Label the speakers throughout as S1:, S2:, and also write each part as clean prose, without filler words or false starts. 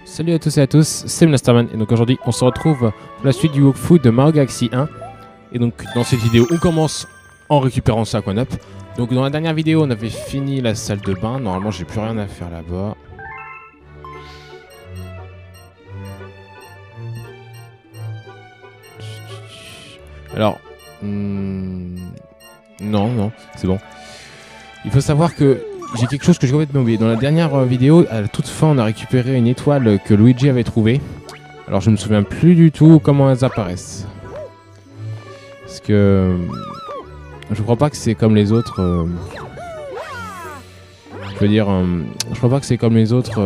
S1: Salut à tous et à tous, c'est Blasterman et donc aujourd'hui on se retrouve pour la suite du walkthrough de Mario Galaxy 1. Et donc dans cette vidéo on commence en récupérant 5 one-up. Donc dans la dernière vidéo on avait fini la salle de bain, normalement j'ai plus rien à faire là-bas. Alors, non, c'est bon. Il faut savoir que j'ai quelque chose que j'ai complètement oublié. Dans la dernière vidéo, à la toute fin, on a récupéré une étoile que Luigi avait trouvée. Alors, je me souviens plus du tout comment elles apparaissent. Parce que je crois pas que c'est comme les autres. Je veux dire, je crois pas que c'est comme les autres.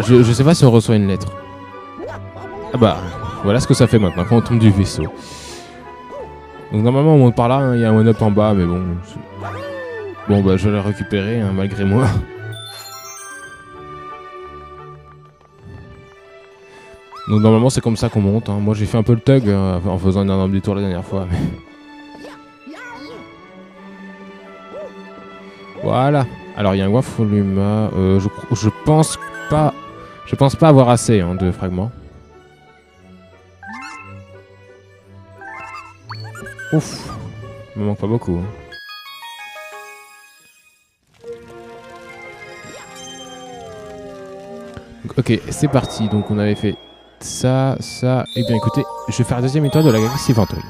S1: Je sais pas si on reçoit une lettre. Ah bah, voilà ce que ça fait maintenant quand on tombe du vaisseau. Donc normalement on monte par là, hein, il y a un one-up en bas, mais bon... Bon bah je vais le récupérer, hein, malgré moi. Donc normalement c'est comme ça qu'on monte, hein. Moi j'ai fait un peu le tug en faisant un énorme détour la dernière fois. Mais... Voilà. Alors il y a un Wafuluma, je pense pas avoir assez hein, de fragments. Ouf, il me manque pas beaucoup. Hein. Donc, ok, c'est parti. Donc on avait fait ça. Et bien écoutez, je vais faire la deuxième étoile de la galaxie fantôme.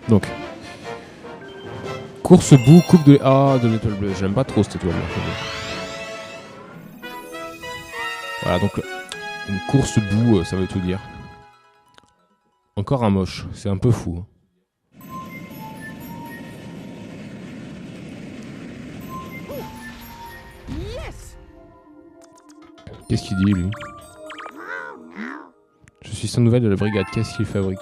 S1: Donc, course bout, coupe de... Ah, de l'étoile bleue. J'aime pas trop cette étoile là. Voilà, donc une course bout, ça veut tout dire. Encore un moche, c'est un peu fou. Qu'est-ce qu'il dit, lui? Je suis sans nouvelle de la brigade, qu'est-ce qu'il fabrique?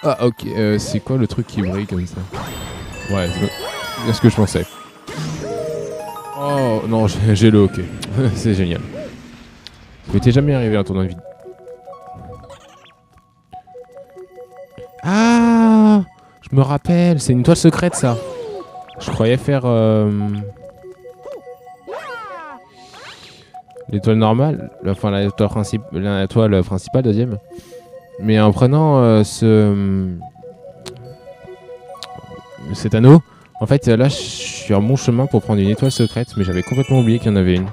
S1: Ah, ok, c'est quoi le truc qui brille comme ça? Ouais, c'est ce que je pensais. Oh, non, j'ai le hockey. C'est génial. Ça m'était jamais arrivé un tournoi de vide. Ah, je me rappelle, c'est une toile secrète, ça. Je croyais faire... l'étoile normale, enfin la toile principale, deuxième. Mais en prenant cet anneau, en fait là je suis en bon chemin pour prendre une étoile secrète, mais j'avais complètement oublié qu'il y en avait une.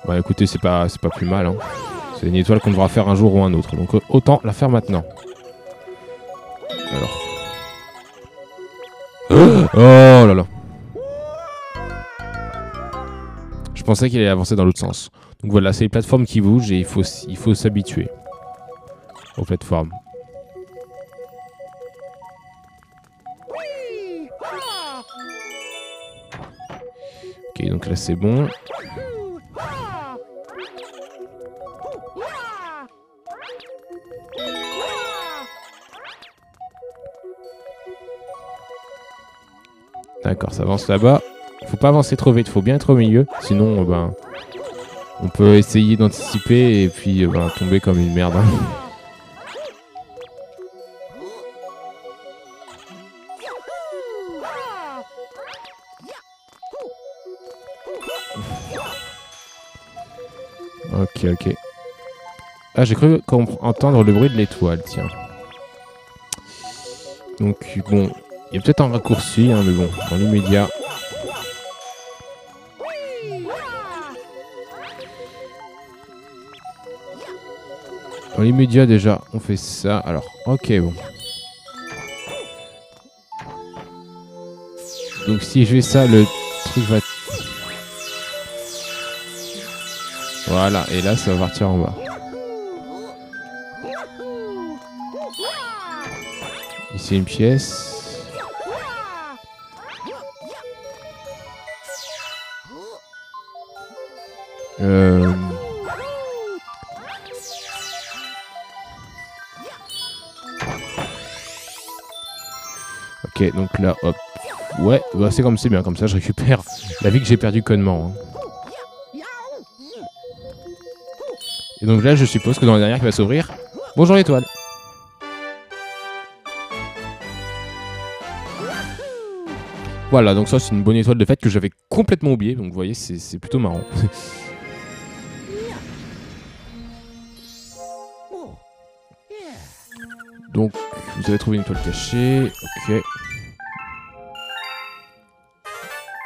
S1: Bah écoutez, c'est pas plus mal, hein. C'est une étoile qu'on devra faire un jour ou un autre, donc autant la faire maintenant. Alors. Oh là là. Je pensais qu'il allait avancer dans l'autre sens. Donc voilà, c'est les plateformes qui bougent et il faut s'habituer aux plateformes. Ok, donc là c'est bon. D'accord, ça avance là-bas. Faut pas avancer trop vite, faut bien être au milieu. Sinon, ben, on peut essayer d'anticiper et puis ben, tomber comme une merde. Hein. Ok. Ah, j'ai cru entendre le bruit de l'étoile, tiens. Donc, bon, il y a peut-être un raccourci, hein, mais bon, dans l'immédiat. Dans l'immédiat, déjà, on fait ça. Alors, ok, bon. Donc, si je fais ça, le truc va... Voilà, et là, ça va partir en bas. Ici, une pièce. Ok, donc là, hop. Ouais, bah c'est bien, comme ça je récupère la vie que j'ai perdue connement. Hein. Et donc là, je suppose que dans la dernière qui va s'ouvrir... Bonjour l'étoile. Voilà, donc ça c'est une bonne étoile de fête que j'avais complètement oubliée. Donc vous voyez, c'est plutôt marrant. Donc, vous avez trouvé une étoile cachée. Ok.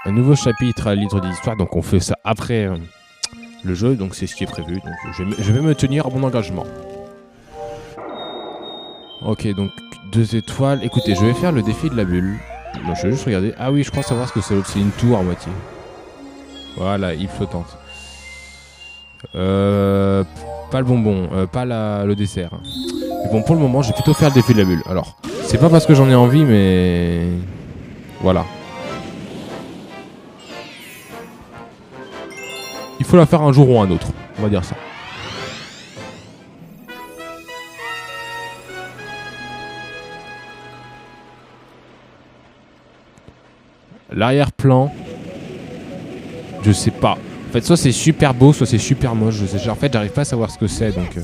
S1: Un nouveau chapitre à livre d'histoire. Donc, on fait ça après le jeu. Donc, c'est ce qui est prévu. Donc, je vais me tenir à mon engagement. Ok, donc 2 étoiles. Écoutez, je vais faire le défi de la bulle. Bon, je vais juste regarder. Ah oui, je crois savoir ce que c'est. C'est une tour à moitié. Voilà, île flottante. Pas le bonbon. Pas le dessert. Mais bon, pour le moment, je vais plutôt faire le défi de la bulle. Alors, c'est pas parce que j'en ai envie, mais... Voilà. Il faut la faire un jour ou un autre. On va dire ça. L'arrière-plan... Je sais pas. En fait, soit c'est super beau, soit c'est super moche. En fait, j'arrive pas à savoir ce que c'est, donc...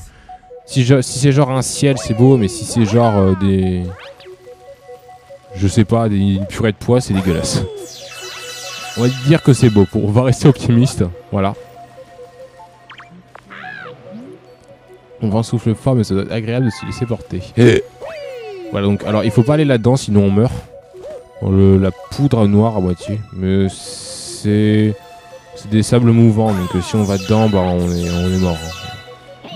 S1: Si c'est genre un ciel, c'est beau, mais si c'est genre des... Je sais pas, une purée de pois, c'est dégueulasse. On va dire que c'est beau, on va rester optimiste. Voilà. On va en souffle fort, mais ça doit être agréable de se laisser porter. Voilà, donc, alors il faut pas aller là-dedans, sinon on meurt. La poudre noire à moitié. Mais c'est des sables mouvants, donc si on va dedans, bah on est mort. Hein.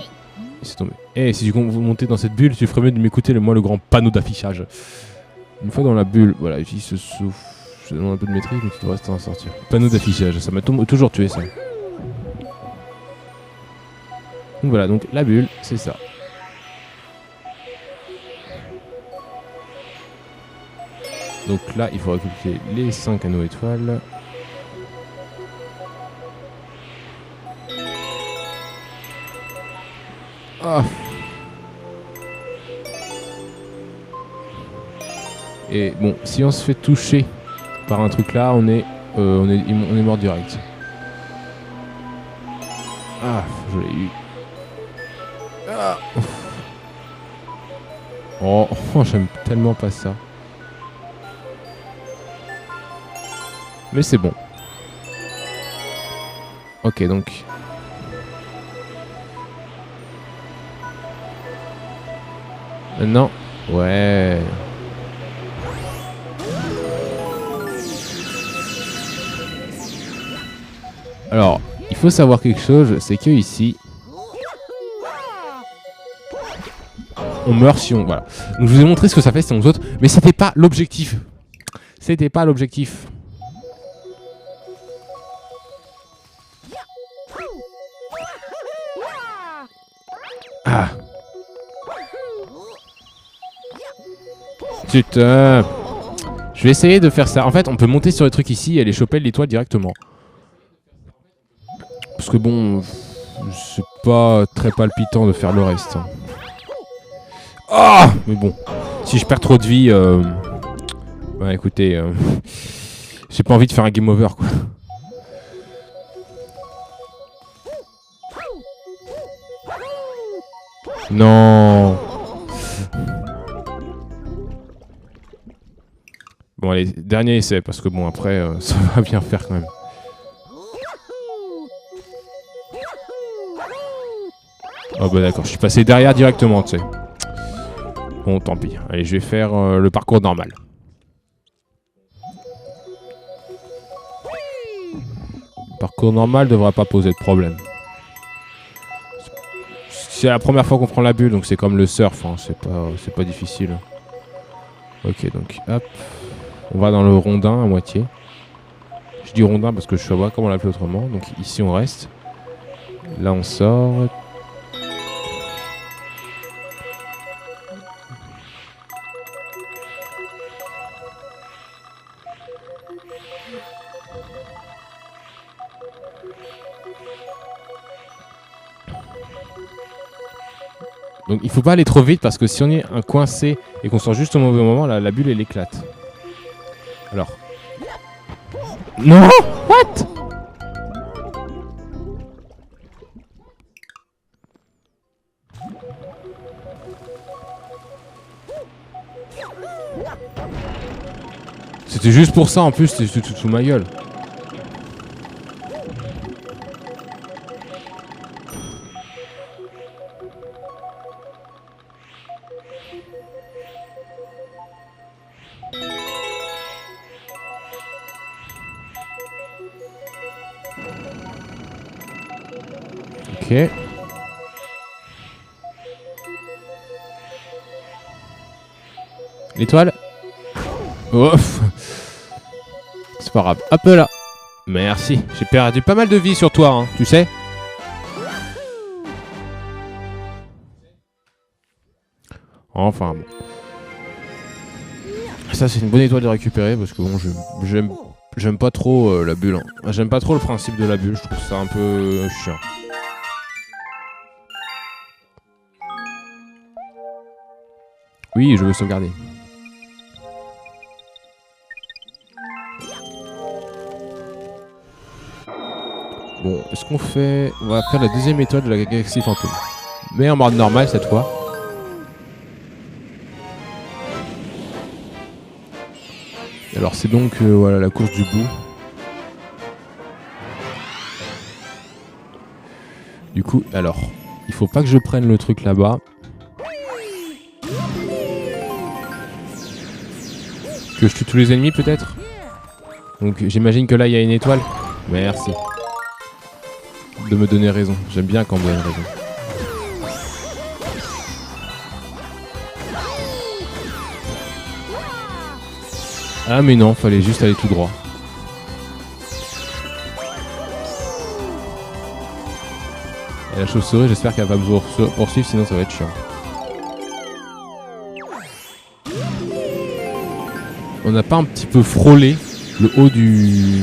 S1: C'est tombé. Eh, si tu vous montez dans cette bulle, tu ferais mieux de m'écouter le grand panneau d'affichage. Une fois dans la bulle, voilà, il se souffle. Je demande un peu de maîtrise, mais tu devrais rester en sortir. Panneau d'affichage, ça m'a toujours tué ça. Donc voilà, donc la bulle, c'est ça. Donc là, il faut récupérer les 5 anneaux étoiles. Ah. Et bon, si on se fait toucher par un truc là, on est mort direct. Ah, je l'ai eu. Ah. Oh, j'aime tellement pas ça. Mais c'est bon. Ok, donc... Maintenant, ouais... Alors, il faut savoir quelque chose, c'est que ici... On meurt si on... Voilà. Donc je vous ai montré ce que ça fait si on saute, mais c'était pas l'objectif. C'était pas l'objectif. Ah. Putain. Je vais essayer de faire ça. En fait, on peut monter sur les trucs ici et aller choper l'étoile directement. Parce que bon, c'est pas très palpitant de faire le reste. Ah, mais bon, si je perds trop de vie, bah écoutez, j'ai pas envie de faire un game over quoi. Non. Bon allez, dernier essai parce que bon après ça va bien faire quand même. Oh bah d'accord, je suis passé derrière directement, tu sais. Bon, tant pis. Allez, je vais faire le parcours normal. Le parcours normal devrait pas poser de problème. C'est la première fois qu'on prend la bulle, donc c'est comme le surf, hein. C'est pas difficile. Ok, donc hop. On va dans le rondin à moitié. Je dis rondin parce que je sais pas comment l'appeler autrement. Donc ici on reste. Là on sort. Donc il faut pas aller trop vite parce que si on est coincé et qu'on sort juste au mauvais moment, la bulle elle éclate. Alors, Non. What? C'était juste pour ça en plus, c'était tout sous ma gueule. Ok. L'étoile. Ouf. C'est pas grave. Hop là. Merci. J'ai perdu pas mal de vie sur toi, hein, tu sais. Enfin bon. Ça c'est une bonne étoile de récupérer parce que bon j'aime pas trop la bulle. Hein. J'aime pas trop le principe de la bulle, je trouve ça un peu chiant. Oui, je veux sauvegarder. Bon, est-ce qu'on fait... On va faire la deuxième étoile de la galaxie fantôme. Mais en mode normal cette fois. Alors c'est donc voilà la course du bout. Du coup, alors, il faut pas que je prenne le truc là-bas. Que je tue tous les ennemis peut-être. Donc j'imagine que là il y a une étoile. Merci. De me donner raison. J'aime bien quand on me donne raison. Ah mais non, fallait juste aller tout droit. Et la chauve-souris, j'espère qu'elle va me poursuivre, sinon ça va être chiant. On n'a pas un petit peu frôlé le haut du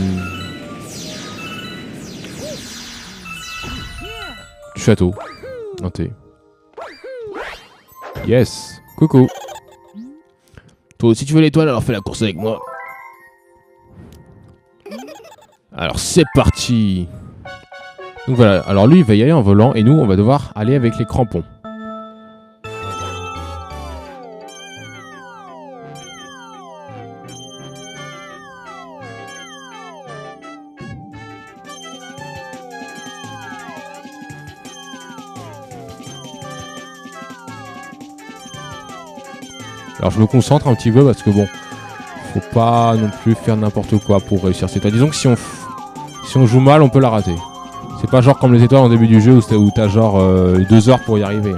S1: château. Hanté. Yes. Coucou. Toi aussi tu veux l'étoile, alors fais la course avec moi. Alors c'est parti. Donc voilà, alors lui il va y aller en volant et nous on va devoir aller avec les crampons. Alors je me concentre un petit peu parce que bon, faut pas non plus faire n'importe quoi pour réussir cette étoile. Disons que si on joue mal, on peut la rater. C'est pas genre comme les étoiles en début du jeu où t'as genre 2 heures pour y arriver.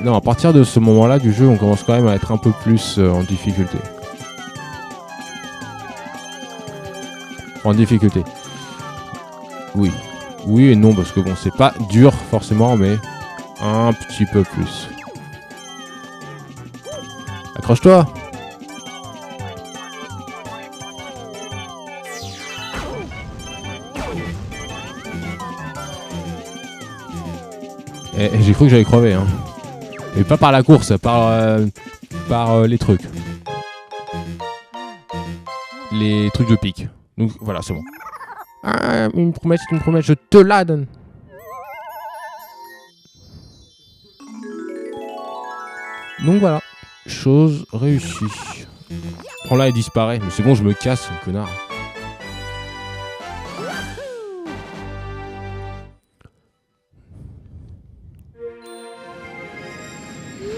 S1: Non, à partir de ce moment-là du jeu, on commence quand même à être un peu plus en difficulté. En difficulté. Oui. Oui et non, parce que bon, c'est pas dur forcément, mais un petit peu plus. Accroche-toi! J'ai cru que j'allais crever, hein. Et pas par la course, par les trucs. Les trucs de pique. Donc voilà, c'est bon. Ah, une promesse, je te la donne. Donc voilà, chose réussie. Prends-la et disparaît. Mais c'est bon, je me casse, connard.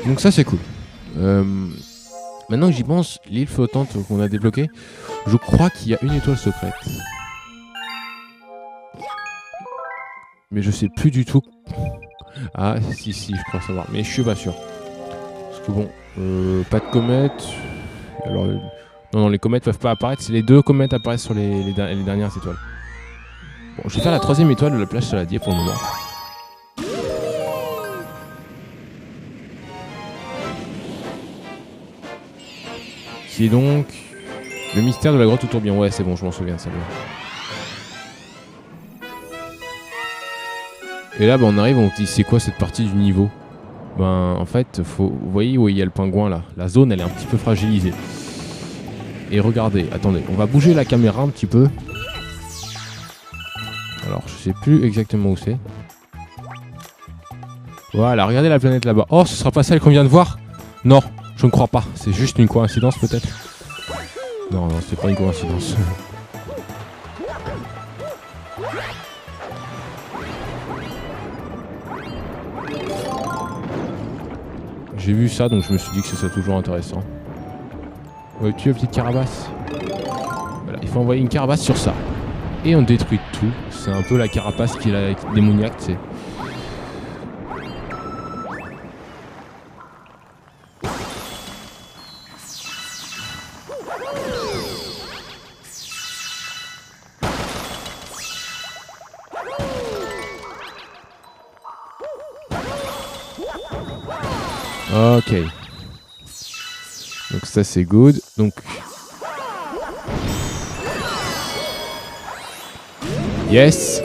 S1: Donc ça c'est cool. Maintenant que j'y pense, l'île flottante qu'on a débloquée, je crois qu'il y a une étoile secrète. Mais je sais plus du tout. Ah si, je crois savoir. Mais je suis pas sûr. Parce que bon, pas de comètes. Alors, non, les comètes peuvent pas apparaître. C'est les 2 comètes apparaissent sur les dernières étoiles. Bon, je vais faire la 3e étoile de la plage saladier pour le moment. Qui est donc le mystère de la grotte au tourbillon. Ouais, c'est bon, je m'en souviens, ça va. Et là, bah, on arrive, on se dit, c'est quoi cette partie du niveau? Ben, en fait, vous voyez où il y a le pingouin là. La zone, elle est un petit peu fragilisée. Et regardez, attendez, on va bouger la caméra un petit peu. Alors, je sais plus exactement où c'est. Voilà, regardez la planète là-bas. Oh, ce sera pas celle qu'on vient de voir? Non, je ne crois pas. C'est juste une coïncidence peut-être. Non, non, c'est pas une coïncidence. J'ai vu ça, donc je me suis dit que ce serait toujours intéressant. Ouais, tu veux, petite carapace? Voilà, il faut envoyer une carapace sur ça. Et on détruit tout. C'est un peu la carapace qui est démoniaque, tu sais. Ok. Donc ça c'est good. Donc yes.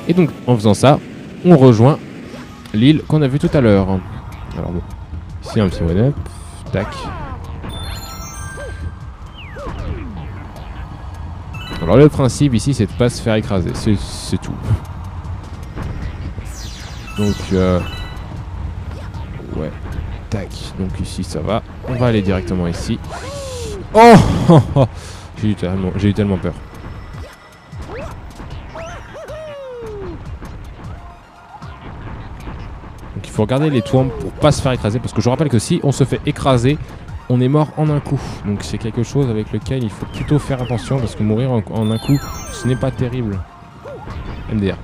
S1: Et donc en faisant ça, on rejoint l'île qu'on a vue tout à l'heure. Alors bon, ici un petit one-up. Tac. Alors le principe ici c'est de pas se faire écraser, c'est tout. Donc ouais. Tac, donc ici ça va. On va aller directement ici. Oh, oh, oh. J'ai eu tellement peur. Donc il faut regarder les toits pour pas se faire écraser. Parce que je rappelle que si on se fait écraser, on est mort en un coup. Donc c'est quelque chose avec lequel il faut plutôt faire attention. Parce que mourir en un coup, ce n'est pas terrible. MDR.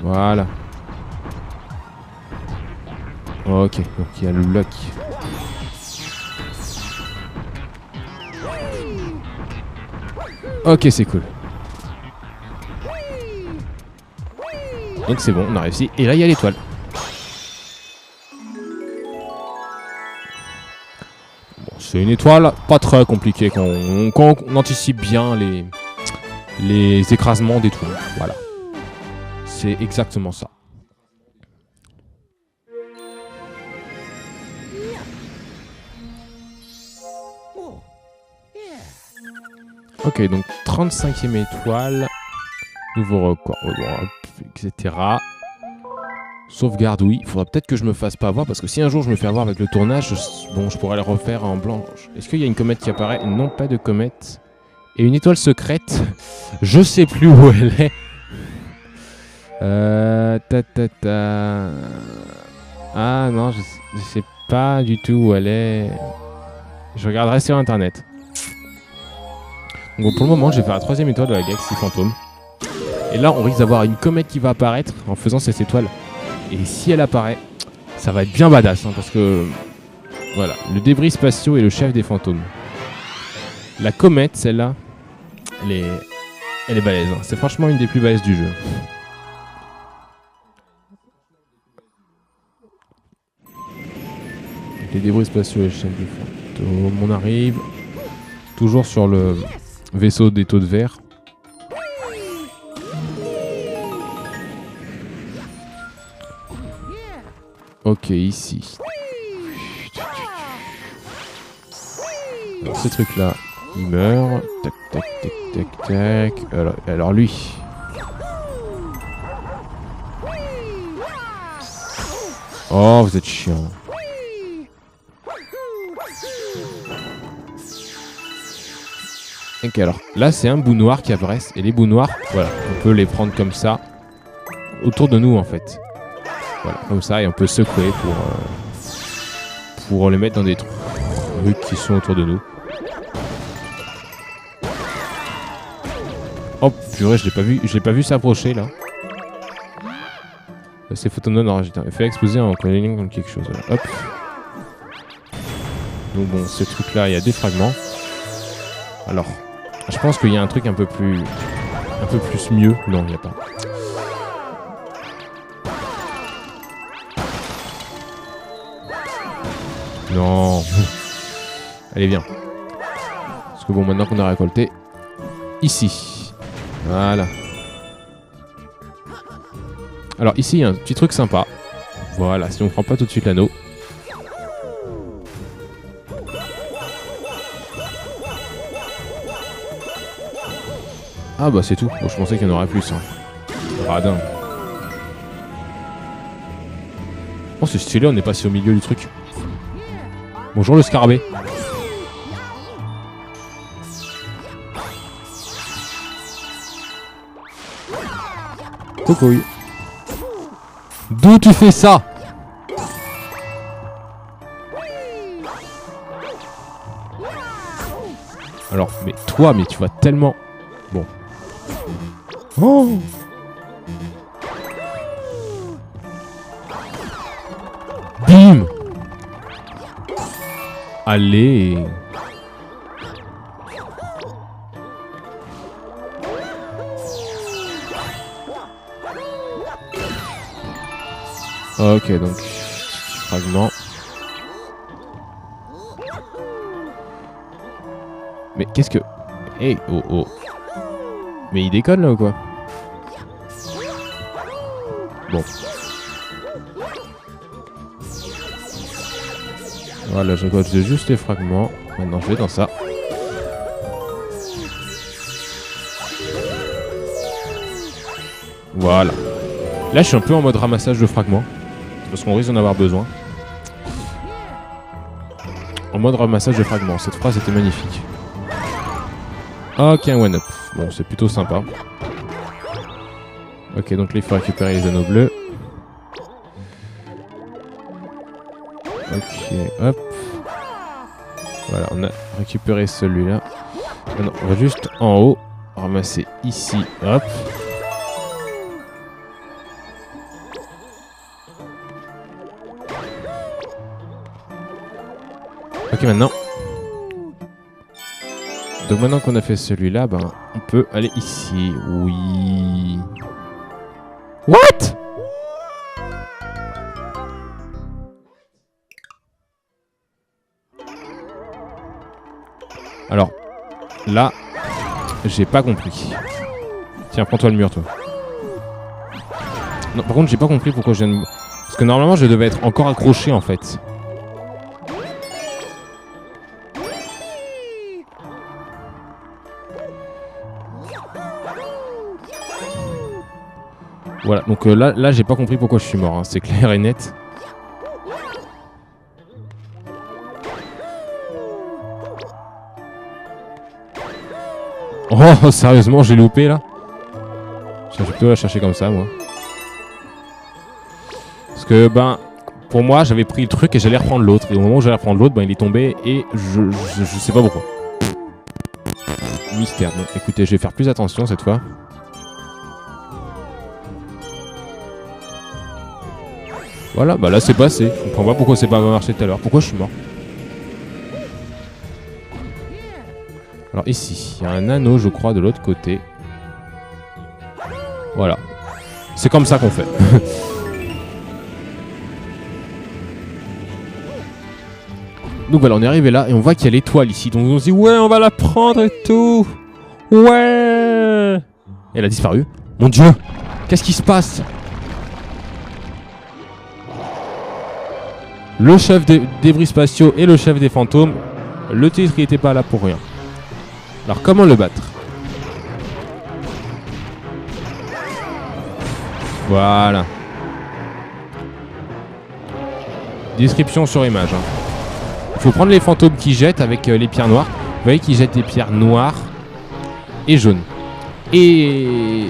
S1: Voilà. Ok, donc il y a le lock. Ok, c'est cool. Donc c'est bon, on a réussi. Et là, il y a l'étoile. Bon, c'est une étoile pas très compliquée quand on anticipe bien les écrasements des trous. Voilà. C'est exactement ça. Ok, donc 35e étoile. Nouveau record, etc. Sauvegarde, oui. Il faudra peut-être que je me fasse pas avoir, parce que si un jour je me fais avoir avec le tournage, bon, je pourrais le refaire en blanc. Est-ce qu'il y a une comète qui apparaît? Non, pas de comète. Et une étoile secrète. Je sais plus où elle est. Ah non, je sais pas du tout où elle est. Je regarderai sur internet. Donc pour le moment, je vais faire la 3e étoile de la galaxie fantôme. Et là, on risque d'avoir une comète qui va apparaître en faisant cette étoile. Et si elle apparaît, ça va être bien badass, hein, parce que voilà, le débris spatiaux est le chef des fantômes. La comète, celle-là, elle est balèze. Hein. C'est franchement une des plus balèzes du jeu. Les débris spatiaux et le chef des fantômes. On arrive toujours sur le vaisseau des taux de verre. Ok, ici. Alors, ce truc-là, il meurt. Tac, tac, tac, tac, tac. Alors lui. Oh, vous êtes chiant. Ok, alors là, c'est un bout noir qui apparaît. Et les bouts noirs, voilà, on peut les prendre comme ça. Autour de nous, en fait. Voilà, comme ça, et on peut secouer pour les mettre dans des trucs qui sont autour de nous. Oh purée, je l'ai pas vu s'approcher là. C'est photonon enregistré. Fait exploser en collision comme quelque chose. Voilà. Hop. Donc bon, ce truc là, il y a des fragments. Alors, je pense qu'il y a un truc un peu plus mieux. Non, il n'y a pas. Non. Allez, viens. Parce que bon, maintenant qu'on a récolté, ici. Voilà. Alors ici, il y a un petit truc sympa. Voilà, si on prend pas tout de suite l'anneau. Ah bah c'est tout. Bon, je pensais qu'il y en aurait plus. Hein. Radin. Oh c'est stylé, on est passé au milieu du truc. Bonjour le scarabée. Coucou. D'où tu fais ça? Alors, mais toi, mais tu vas tellement... Bon. Oh! Bim! Allez! Ok, donc... fragment. Mais qu'est-ce que... Hey, oh oh. Mais il déconne là ou quoi? Bon. Voilà, je récolte juste les fragments. Maintenant, je vais dans ça. Voilà. Là, je suis un peu en mode ramassage de fragments. Parce qu'on risque d'en avoir besoin. En mode ramassage de fragments. Cette phrase était magnifique. Ok, un one-up. Bon, c'est plutôt sympa. Ok, donc là, il faut récupérer les anneaux bleus. Ok, hop. Voilà, on a récupéré celui-là. Maintenant, on va juste en haut. Ramasser ici, hop. Ok, maintenant. Donc maintenant qu'on a fait celui-là, ben, on peut aller ici. Oui. What? Alors, là, j'ai pas compris. Tiens, prends-toi le mur, toi. Non, par contre, j'ai pas compris pourquoi je viens de... Parce que normalement, je devais être encore accroché, en fait. Voilà, donc là j'ai pas compris pourquoi je suis mort, hein. C'est clair et net. Oh, sérieusement, j'ai loupé là. Je vais plutôt la chercher comme ça, moi. Parce que, ben, pour moi, j'avais pris le truc et j'allais reprendre l'autre. Et au moment où j'allais reprendre l'autre, ben, il est tombé et je sais pas pourquoi. Mystère. Bon, écoutez, je vais faire plus attention cette fois. Voilà, bah là c'est passé. Je comprends pas pourquoi c'est pas marché tout à l'heure. Pourquoi je suis mort? Alors ici, il y a un anneau, je crois, de l'autre côté. Voilà. C'est comme ça qu'on fait. Donc voilà, on est arrivé là et on voit qu'il y a l'étoile ici. Donc on se dit, ouais, on va la prendre et tout. Ouais. Et elle a disparu. Mon Dieu, qu'est-ce qui se passe? Le chef des débris spatiaux et le chef des fantômes. Le titre, il était pas là pour rien. Alors, comment le battre? Voilà. Description sur image. Hein. Il faut prendre les fantômes qui jettent avec les pierres noires. Vous voyez qu'ils jettent des pierres noires et jaunes. Et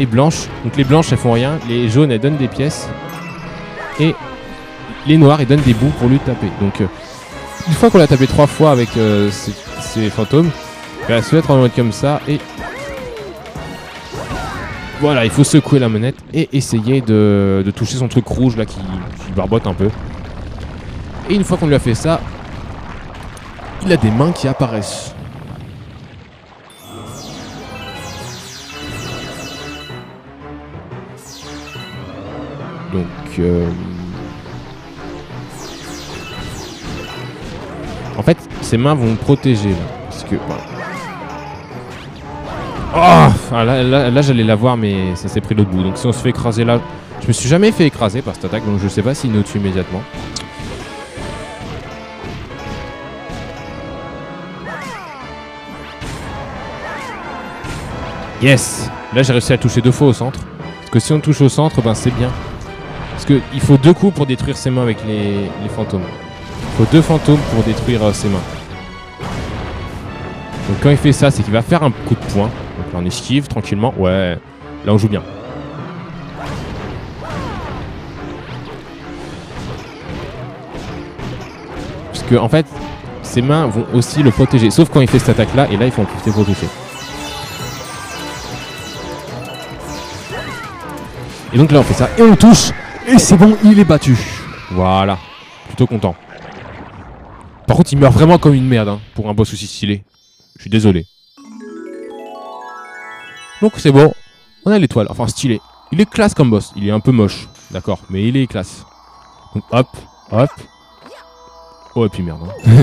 S1: blanches. Donc les blanches, elles font rien. Les jaunes, elles donnent des pièces. Et les noirs, ils donnent des bouts pour lui taper. Donc, une fois qu'on l'a tapé 3 fois avec ces fantômes, il va se mettre en mode comme ça et... Voilà, il faut secouer la manette et essayer de toucher son truc rouge là qui barbote un peu. Et une fois qu'on lui a fait ça, il a des mains qui apparaissent. Donc... En fait, ses mains vont me protéger là. Parce que... Voilà. Oh, Là j'allais la voir, mais ça s'est pris l'autre bout. Donc si on se fait écraser là... Je me suis jamais fait écraser par cette attaque, donc je sais pas s'il nous tue immédiatement. Yes! Là j'ai réussi à toucher 2 fois au centre. Parce que si on touche au centre, ben c'est bien. Parce qu'il faut 2 coups pour détruire ses mains avec les fantômes. Il faut 2 fantômes pour détruire ses mains. Donc quand il fait ça, c'est qu'il va faire un coup de poing. Donc là on esquive tranquillement. Ouais, là on joue bien. Parce que en fait, ses mains vont aussi le protéger. Sauf quand il fait cette attaque là, et là il faut en profiter pour toucher. Et donc là on fait ça, et on touche. Et c'est bon, il est battu. Voilà, plutôt content. Par contre il meurt vraiment comme une merde hein, pour un boss aussi stylé. Je suis désolé. Donc c'est bon, on a l'étoile, enfin stylé. Il est classe comme boss, il est un peu moche, d'accord, mais il est classe. Donc hop, hop. Oh et puis merde. Hein.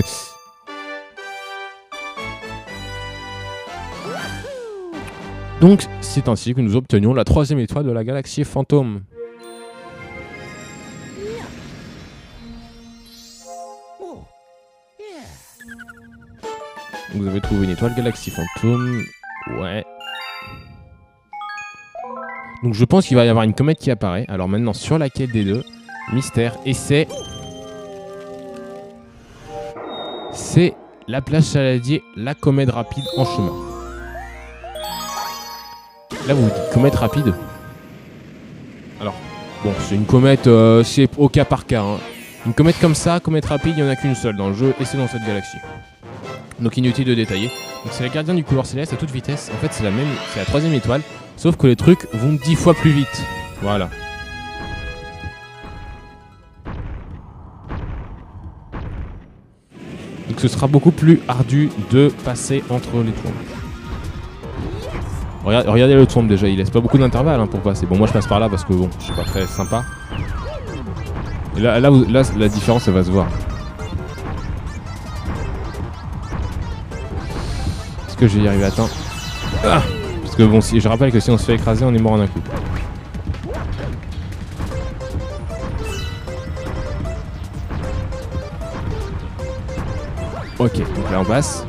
S1: Donc c'est ainsi que nous obtenions la 3e étoile de la galaxie Fantôme. Vous avez trouvé une étoile galaxie Fantôme. Ouais. Donc je pense qu'il va y avoir une comète qui apparaît. Alors maintenant sur laquelle des deux? Mystère. Et c'est la plage Saladier, la comète rapide en chemin. Là vous dites comète rapide. Alors bon c'est une comète, c'est au cas par cas. Hein. Une comète comme ça, comète rapide, il n'y en a qu'une seule dans le jeu et c'est dans cette galaxie. Donc inutile de détailler. Donc c'est la gardienne du couloir céleste à toute vitesse. En fait c'est la 3e étoile. Sauf que les trucs vont 10 fois plus vite. Voilà. Donc ce sera beaucoup plus ardu de passer entre les tombes. Regardez le tombe déjà, il laisse pas beaucoup d'intervalle hein, pour passer. Bon moi je passe par là parce que bon, c'est pas très sympa. Et là la différence elle va se voir. Est-ce que je vais y arriver à temps? Ah, parce que bon, je rappelle que si on se fait écraser, on est mort en un coup. Ok, donc là on passe.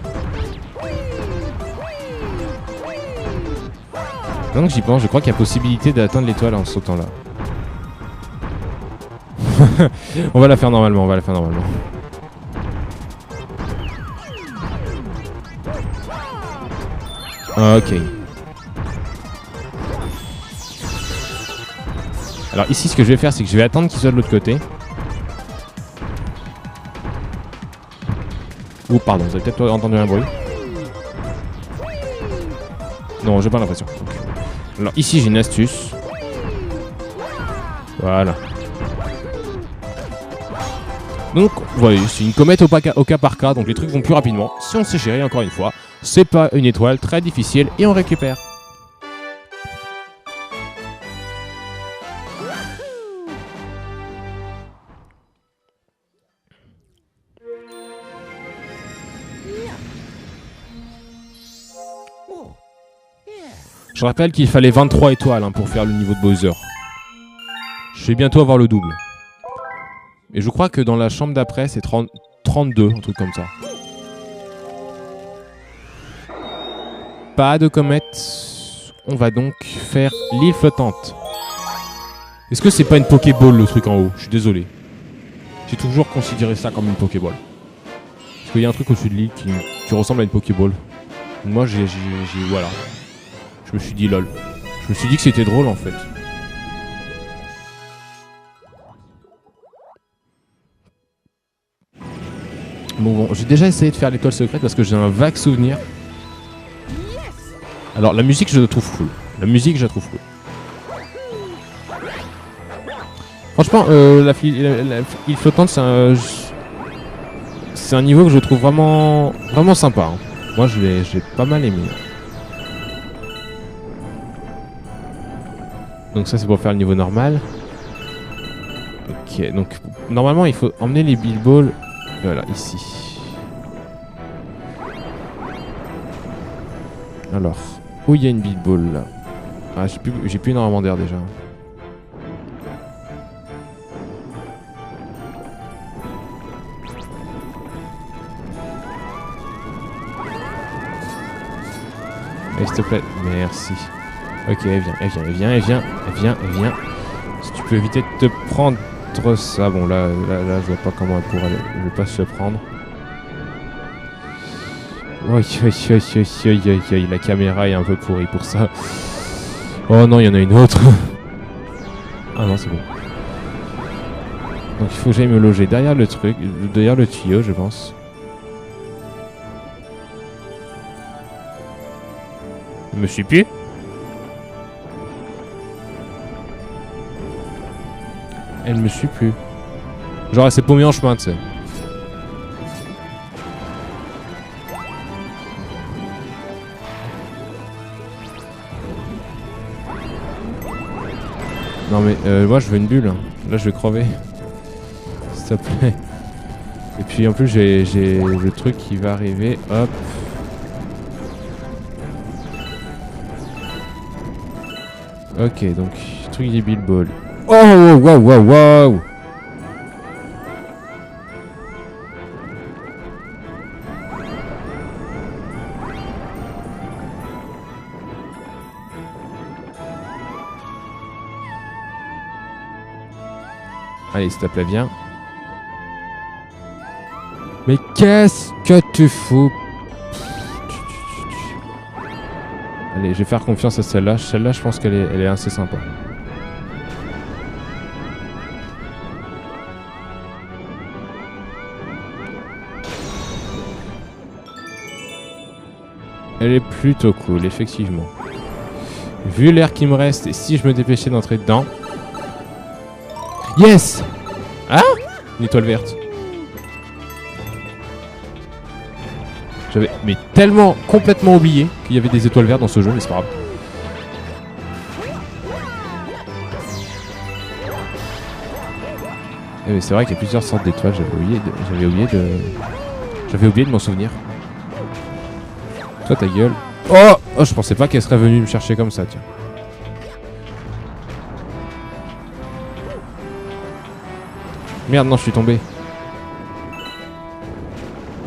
S1: Donc j'y pense, je crois qu'il y a possibilité d'atteindre l'étoile en sautant là. On va la faire normalement, Ok. Alors ici ce que je vais faire c'est que je vais attendre qu'il soit de l'autre côté. Ouh pardon, vous avez peut-être entendu un bruit. Non, j'ai pas l'impression. Alors ici j'ai une astuce. Voilà. Donc voilà, c'est une comète au cas par cas, donc les trucs vont plus rapidement. Si on sait gérer encore une fois, c'est pas une étoile très difficile et on récupère. Je rappelle qu'il fallait 23 étoiles hein, pour faire le niveau de Bowser. Je vais bientôt avoir le double. Et je crois que dans la chambre d'après, c'est 32, un truc comme ça. Pas de comète. On va donc faire l'île flottante. Est-ce que c'est pas une Pokéball le truc en haut? Je suis désolé. J'ai toujours considéré ça comme une Pokéball. Parce qu'il y a un truc au-dessus de l'île qui ressemble à une Pokéball. Moi, voilà. Je me suis dit lol. Je me suis dit que c'était drôle en fait. Bon, j'ai déjà essayé de faire l'étoile secrète parce que j'ai un vague souvenir. Alors la musique je la trouve cool. Franchement, l'île flottante c'est un niveau que je trouve vraiment sympa. Hein. Moi j'ai pas mal aimé. Donc ça c'est pour faire le niveau normal. Ok, donc normalement il faut emmener les Bilballs. Voilà, ici. Alors, Où il y a une Beat Ball là? Ah, j'ai plus énormément d'air déjà. Allez, s'il te plaît. Merci. Ok, elle vient. Si tu peux éviter de te prendre ça. Bon, là, je vois pas comment elle pourrait. Je vais pas se prendre. La caméra est un peu pourrie pour ça. Oh non, il y en a une autre. Ah non, c'est bon. Donc il faut que j'aille me loger derrière le truc, derrière le tuyau, je pense. Je me suis plus. Elle me suit plus. Genre elle s'est paumée en chemin, tu sais. Non mais moi je veux une bulle. Là je vais crever. S'il te plaît. Et puis en plus j'ai le truc qui va arriver. Hop. Ok, donc truc des Beat Ball. Oh wow. Allez, s'il te plaît, viens. Mais qu'est-ce que tu fous? Allez, je vais faire confiance à celle-là. Celle-là, je pense qu'elle est assez sympa. Elle est plutôt cool, effectivement. Vu l'air qui me reste, et si je me dépêchais d'entrer dedans... Yes! Ah! Une étoile verte. J'avais mais tellement complètement oublié qu'il y avait des étoiles vertes dans ce jeu, mais c'est pas grave. Eh, c'est vrai qu'il y a plusieurs sortes d'étoiles, j'avais oublié de m'en souvenir. Toi ta gueule. Oh, je pensais pas qu'elle serait venue me chercher comme ça, tiens. Merde, non, je suis tombé.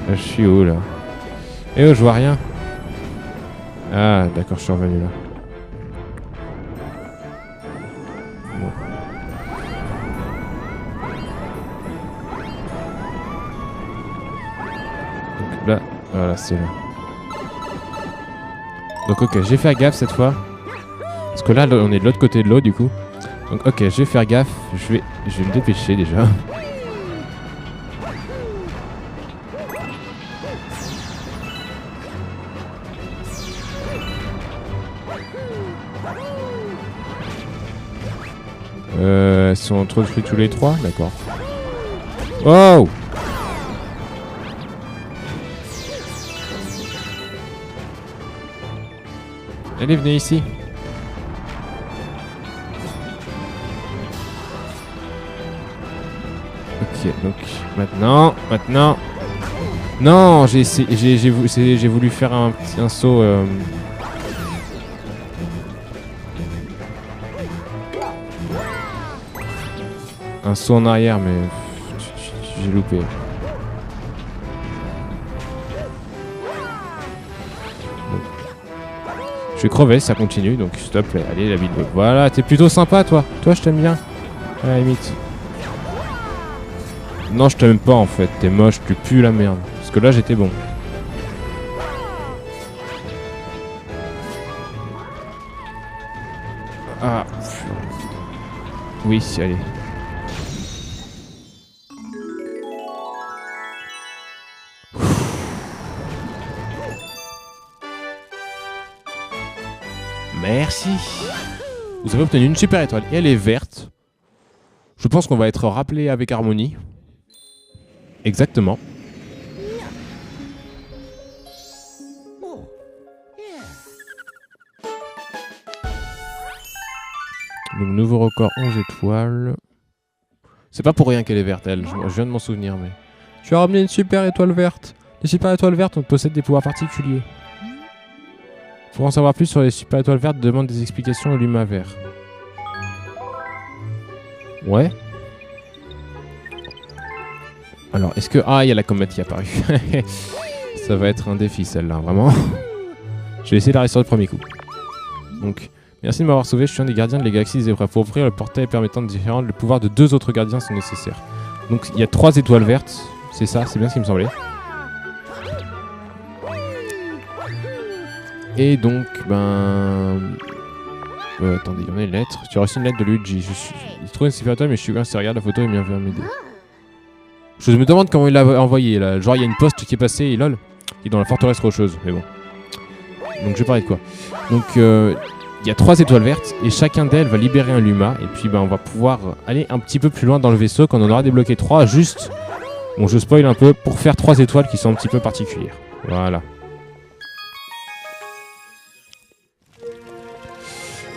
S1: Je suis où là? Eh oh, je vois rien. Ah, d'accord, je suis revenu là. Bon. Donc là, voilà, c'est là. Donc ok, je vais faire gaffe cette fois. Parce que là, on est de l'autre côté de l'eau du coup. Donc ok, je vais faire gaffe. Je vais me dépêcher déjà. Ils sont trop fruits tous les trois, d'accord. Oh! Allez, venez ici. Ok, donc maintenant. Non, j'ai voulu faire un saut. Un saut en arrière, mais j'ai loupé. Je vais crever si ça continue, donc s'il te plaît, allez la vidéo. Voilà, t'es plutôt sympa toi. Toi je t'aime bien. À la limite. Non, je t'aime pas en fait, t'es moche, tu pues la merde. Parce que là j'étais bon. Ah. Oui, allez. Merci. Vous avez obtenu une super étoile et elle est verte. Je pense qu'on va être rappelé avec harmonie. Exactement. Donc nouveau record 11 étoiles. C'est pas pour rien qu'elle est verte elle, je viens de m'en souvenir mais... Tu as ramené une super étoile verte. Les super étoiles vertes possèdent des pouvoirs particuliers. Pour en savoir plus sur les super étoiles vertes, demande des explications au Luma vert. Ouais. Alors, est-ce que... Ah, il y a la comète qui est apparue. Ça va être un défi, celle-là, vraiment. Je vais essayer de la réussir du premier coup. Donc, merci de m'avoir sauvé. Je suis un des gardiens de la galaxie des épreuves. Pour ouvrir le portail permettant de différentes, le pouvoir de 2 autres gardiens sont nécessaires. Donc, il y a 3 étoiles vertes. C'est ça, c'est bien ce qui me semblait. Et donc, ben... attendez, il y en a une lettre. Tu as reçu une lettre de Luigi. Il se trouve une super étoile, mais je suis bien, si regarde la photo, il vient m'aider. Je me demande comment il l'a envoyé là. Genre, il y a une poste qui est passée et lol. Il est dans la forteresse rocheuse, mais bon. Donc, je vais parler de quoi? Donc, il y a 3 étoiles vertes et chacun d'elles va libérer un Luma. Et puis, ben, on va pouvoir aller un petit peu plus loin dans le vaisseau quand on aura débloqué 3. Juste, bon, je spoil un peu, pour faire 3 étoiles qui sont un petit peu particulières. Voilà.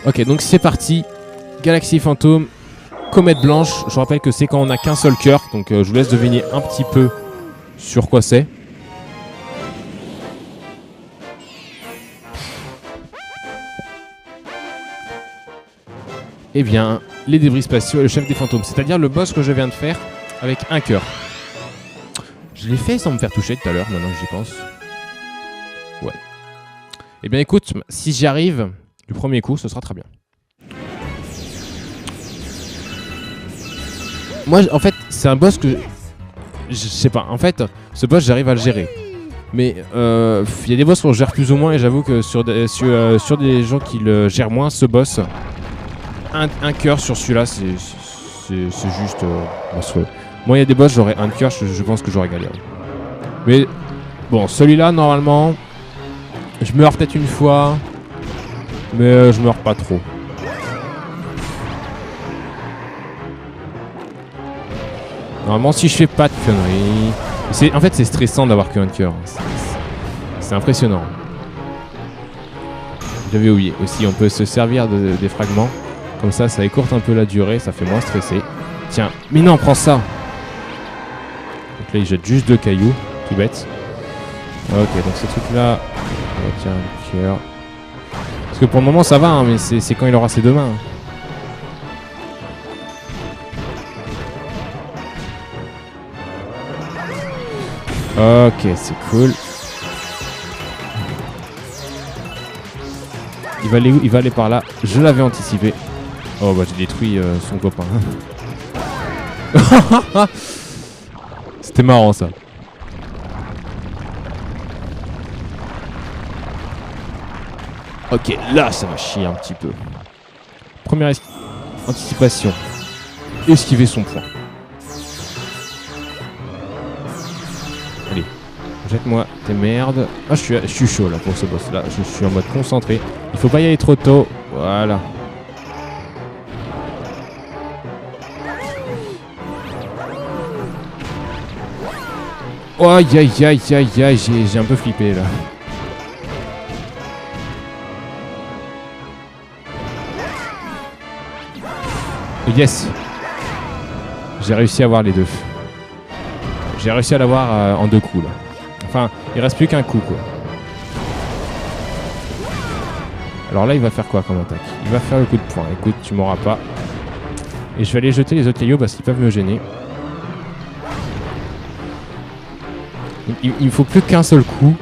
S1: Ok, donc c'est parti. Galaxie Fantôme, comète blanche. Je vous rappelle que c'est quand on n'a qu'un seul cœur. Donc je vous laisse deviner un petit peu sur quoi c'est. Eh bien, les débris spatiaux et le chef des fantômes. C'est-à-dire le boss que je viens de faire avec un cœur. Je l'ai fait sans me faire toucher tout à l'heure, maintenant que j'y pense. Ouais. Eh bien écoute, si j'y arrive... Du premier coup, ce sera très bien. Moi, en fait, c'est un boss que... Je sais pas, en fait, ce boss, j'arrive à le gérer. Mais il y a des boss qu'on gère plus ou moins, et j'avoue que sur des gens qui le gèrent moins, ce boss, un cœur sur celui-là, c'est juste monstrueux. Moi, il y a des boss, j'aurais un cœur, je pense que j'aurais galéré. Mais bon, celui-là, normalement, je meurs peut-être une fois... Mais je meurs pas trop. Normalement, si je fais pas de conneries... En fait, c'est stressant d'avoir qu'un cœur. C'est impressionnant. J'avais oublié. Aussi, on peut se servir des fragments. Comme ça, ça écourte un peu la durée. Ça fait moins stresser. Tiens, mais non, prends ça. Donc là, il jette juste 2 cailloux. Tout bête. Ok, donc ce truc-là... Tiens, un cœur... Parce que pour le moment ça va, hein, mais c'est quand il aura ses 2 mains. Ok, c'est cool. Il va aller où? Il va aller par là. Je l'avais anticipé. Oh bah j'ai détruit son copain. C'était marrant ça. Ok, là ça va chier un petit peu. Première anticipation. Esquiver son point. Allez, jette-moi tes merdes. Ah, je suis chaud là pour ce boss là. Je suis en mode concentré. Il faut pas y aller trop tôt. Voilà. Oh, aïe aïe aïe aïe aïe, j'ai un peu flippé là. Yes. J'ai réussi à avoir les 2. J'ai réussi à l'avoir en 2 coups là. Enfin, il reste plus qu'un coup quoi. Alors là, il va faire quoi comme attaque? Il va faire le coup de poing. Écoute, tu m'auras pas. Et je vais aller jeter les autres cailloux parce qu'ils peuvent me gêner. Il me faut plus qu'un seul coup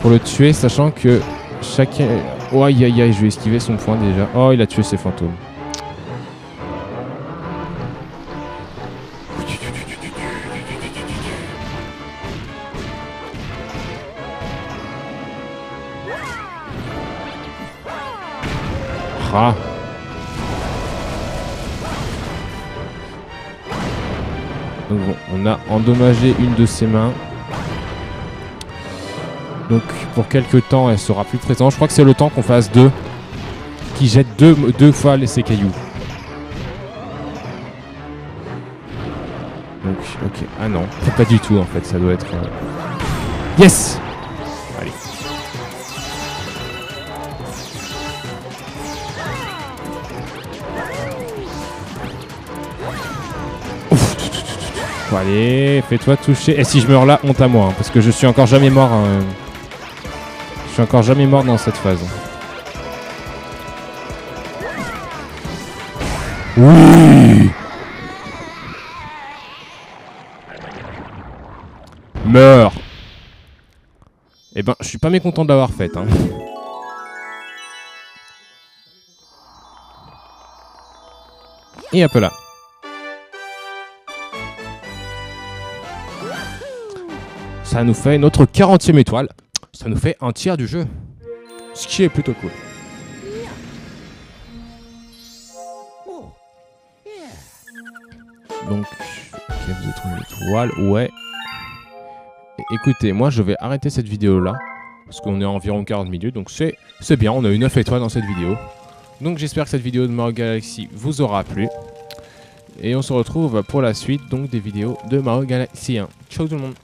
S1: pour le tuer, sachant que chacun... Oh aïe aïe aïe, je vais esquiver son point déjà. Oh, il a tué ses fantômes. Ah. Donc bon, on a endommagé une de ses mains. Donc pour quelques temps, elle sera plus présente. Je crois que c'est le temps qu'on fasse 2. Qui jette deux fois ses cailloux. Donc, ok. Ah non, pas du tout en fait. Ça doit être... Yes! Allez. Bon, allez, fais-toi toucher. Et si je meurs là, honte à moi, hein, parce que je suis encore jamais mort. Je suis encore jamais mort dans cette phase. Oui. Meurs. Eh ben, je suis pas mécontent de l'avoir faite. Hein. Et hop là. Ça nous fait notre 40e étoile. Ça nous fait un tiers du jeu. Ce qui est plutôt cool. Donc, ok, vous avez trouvé l'étoile. Ouais. Écoutez, moi je vais arrêter cette vidéo là. Parce qu'on est à environ 40 minutes. Donc c'est bien, on a eu 9 étoiles dans cette vidéo. Donc j'espère que cette vidéo de Mario Galaxy vous aura plu. Et on se retrouve pour la suite donc des vidéos de Mario Galaxy 1. Ciao tout le monde.